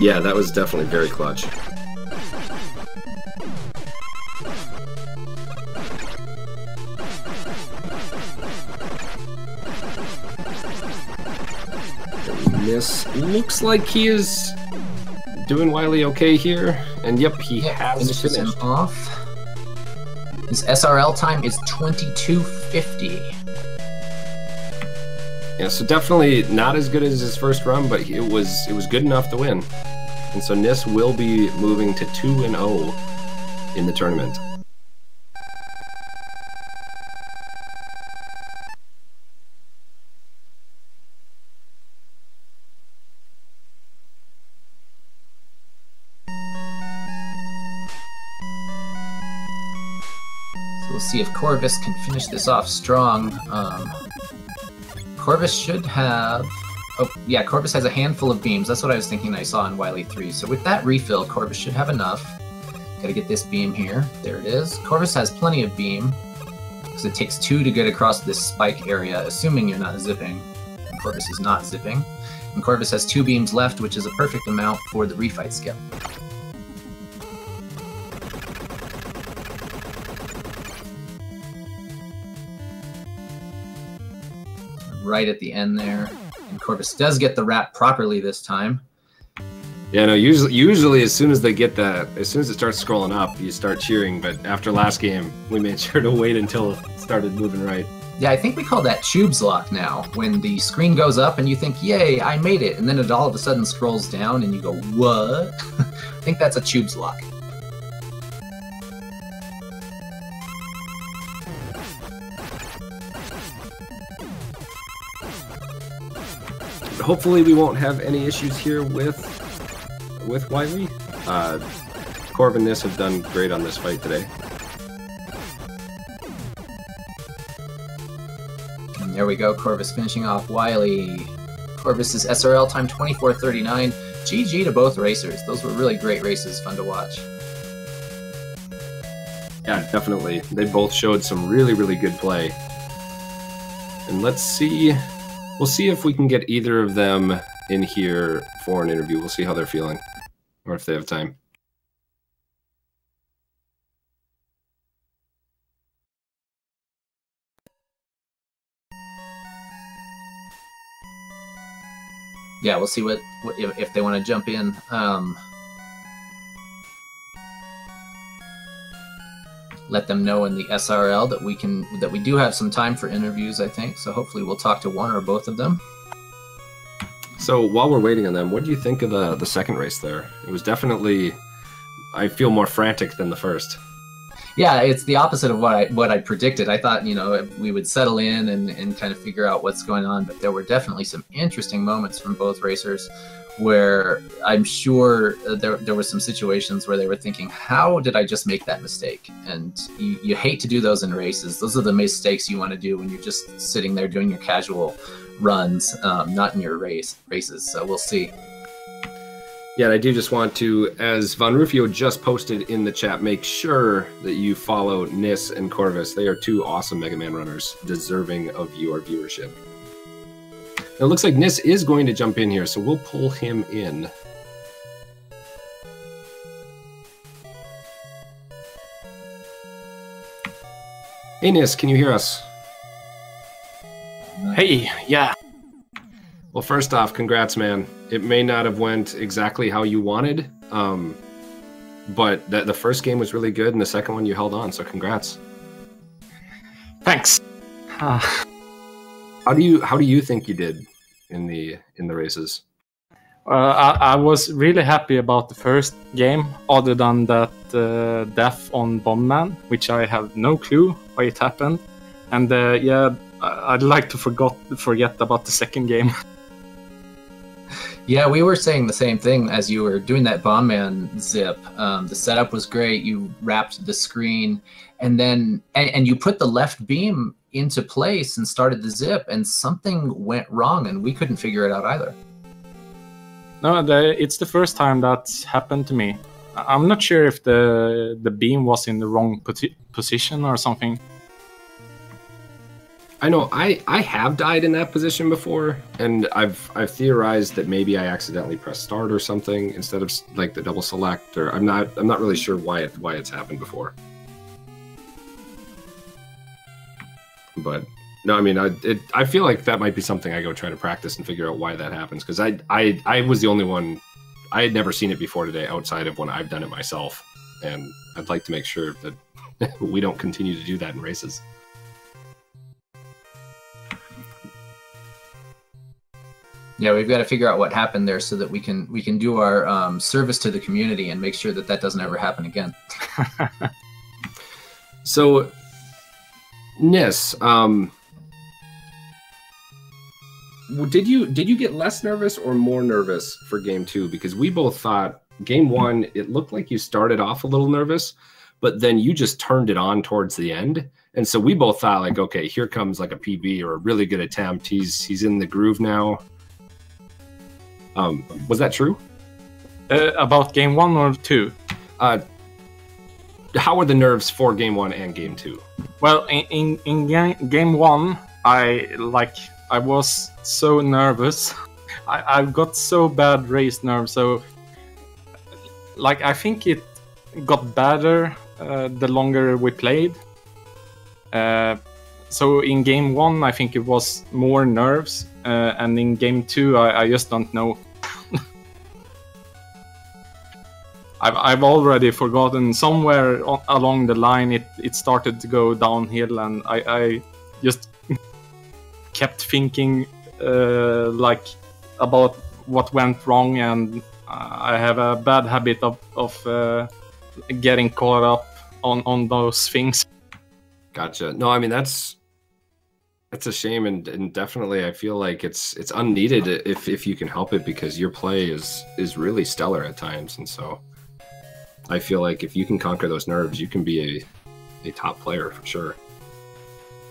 Yeah, that was definitely very clutch. Niss looks like he is doing Wily okay here, and yep, he has finished him off. His SRL time is 22:50. Yeah, so definitely not as good as his first run, but it was good enough to win. And so Niss will be moving to 2-0 in the tournament. We'll see if Korvis can finish this off strong. Korvis should have... Oh, yeah, Korvis has a handful of beams. That's what I was thinking I saw in Wily 3. So with that refill, Korvis should have enough. Gotta get this beam here. There it is. Korvis has plenty of beam, because it takes 2 to get across this spike area, assuming you're not zipping. And Korvis is not zipping. And Korvis has 2 beams left, which is a perfect amount for the refight skip. Right at the end there, and Korvis does get the wrap properly this time. Yeah, no. Usually, as soon as it starts scrolling up, you start cheering. But after last game, we made sure to wait until it started moving right. Yeah, I think we call that tubes lock now. When the screen goes up and you think, "Yay, I made it," and then it all of a sudden scrolls down and you go, "What?" I think that's a tubes lock. Hopefully we won't have any issues here with Wily. Corv and Niss have done great on this fight today. And there we go, Korvis finishing off Wily. Korvis's SRL time 24:39. GG to both racers. Those were really great races, fun to watch. Yeah, definitely. They both showed some really, really good play. And let's see. We'll see if we can get either of them in here for an interview. We'll see how they're feeling, or if they have time. Yeah, we'll see if they want to jump in. Let them know in the SRL that we do have some time for interviews, I think. So hopefully we'll talk to one or both of them. So while we're waiting on them, what do you think of the second race there? It was definitely, I feel, more frantic than the first. Yeah, it's the opposite of what I predicted. I thought, you know, we would settle in and kind of figure out what's going on, but there were definitely some interesting moments from both racers where I'm sure there were some situations where they were thinking, how did I just make that mistake? And you hate to do those in races. Those are the mistakes you want to do when you're just sitting there doing your casual runs, not in your races. So we'll see. Yeah, and I do just want to, as Von Rufio just posted in the chat, make sure that you follow Niss and Korvis. They are 2 awesome Mega Man runners, deserving of your viewership. It looks like Niss is going to jump in here, so we'll pull him in. Hey Niss, can you hear us? Hey, yeah. Well, first off, congrats, man. It may not have went exactly how you wanted, but the first game was really good, and the second one you held on, so congrats. Thanks. How do you think you did in the races? I was really happy about the first game, other than that death on Bombman, which I have no clue why it happened. And yeah, I'd like to forget about the second game. Yeah, we were saying the same thing as you were doing that Bomb Man zip. The setup was great. You wrapped the screen, and then and you put the left beam into place and started the zip, and something went wrong, and we couldn't figure it out either. No, it's the first time that's happened to me. I'm not sure if the beam was in the wrong position or something. I know I have died in that position before, and I've theorized that maybe I accidentally pressed start or something instead of like the double select, or I'm not really sure why it's happened before. But no, I mean I feel like that might be something I go try to practice and figure out why that happens, because I was the only one. I had never seen it before today outside of when I've done it myself, and I'd like to make sure that we don't continue to do that in races. Yeah, we've got to figure out what happened there so that we can do our service to the community and make sure that that doesn't ever happen again. So, Niss, did you get less nervous or more nervous for game 2? Because we both thought game 1, it looked like you started off a little nervous, but then you just turned it on towards the end. And so we both thought, like, okay, here comes like a PB or a really good attempt. He's in the groove now. Was that true? About game 1 or 2? How were the nerves for game 1 and game 2? Well, in game 1, I was so nervous. I've got so bad race nerves. So, like, I think it got better the longer we played. So in game 1, I think it was more nerves, and in game 2, I just don't know. I've already forgotten. Somewhere along the line it started to go downhill, and I just kept thinking like about what went wrong, and I have a bad habit of getting caught up on those things. Gotcha. No, I mean that's a shame, and definitely I feel like it's unneeded if you can help it, because your play is really stellar at times, and so I feel like if you can conquer those nerves, you can be a top player for sure.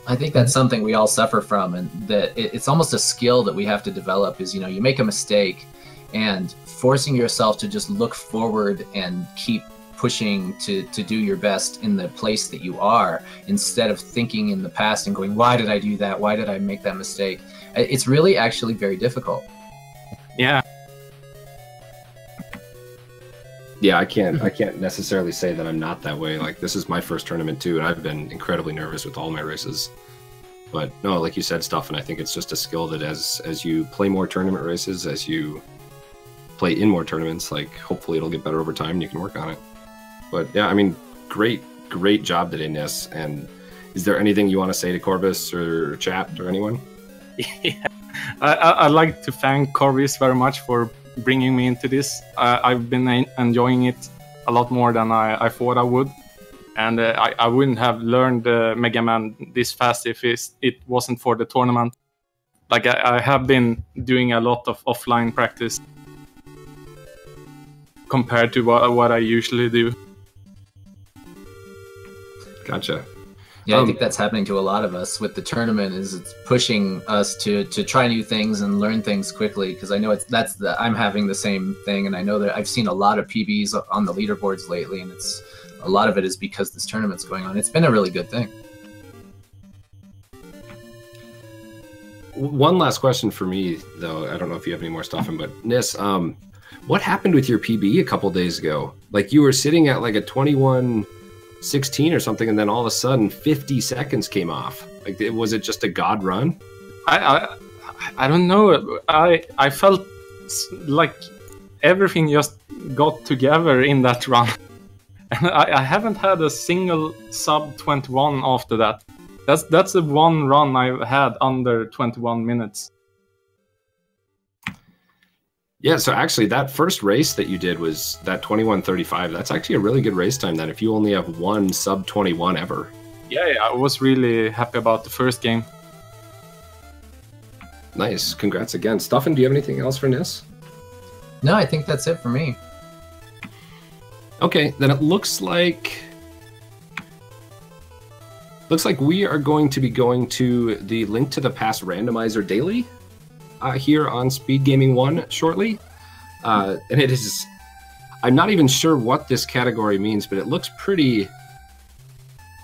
I think that's something we all suffer from, and that it's almost a skill that we have to develop. Is, you make a mistake, and forcing yourself to just look forward and keep pushing to do your best in the place that you are, instead of thinking in the past and going, why did I do that? Why did I make that mistake? It's really actually very difficult. Yeah. Yeah, I can't necessarily say that I'm not that way. Like, this is my first tournament too, and I've been incredibly nervous with all my races. But no, like you said, Stuff, and I think it's just a skill that as you play more tournament races, as you play in more tournaments, like, hopefully it'll get better over time and you can work on it. But yeah, I mean, great job today, Niss. And is there anything you want to say to Korvis or chat or anyone? Yeah, I'd like to thank Korvis very much for bringing me into this. I've been enjoying it a lot more than I thought I would, and I wouldn't have learned Mega Man this fast if it wasn't for the tournament. Like, I have been doing a lot of offline practice compared to what I usually do. Gotcha. Yeah, I think that's happening to a lot of us with the tournament. Is it's pushing us to try new things and learn things quickly, because I know I'm having the same thing, and I know that I've seen a lot of PBs on the leaderboards lately, and a lot of it is because this tournament's going on. It's been a really good thing. One last question for me, though. I don't know if you have any more stuff in, but Niss, what happened with your PB a couple days ago? Like, you were sitting at like a 21:16 or something, and then all of a sudden 50 seconds came off. Like, was it just a god run? I don't know. I felt like everything just got together in that run. And I haven't had a single sub 21 after that. That's the one run I've had under 21 minutes. Yeah, so actually that first race that you did was that 21:35. That's actually a really good race time then, if you only have one sub 21 ever. Yeah, I was really happy about the first game. Nice, congrats again. Stuffin, do you have anything else for Niss? No, I think that's it for me. Okay, then it looks like we are going to be going to the Link to the Past randomizer daily here on Speed Gaming 1 shortly. And it is, I'm not even sure what this category means, but it looks pretty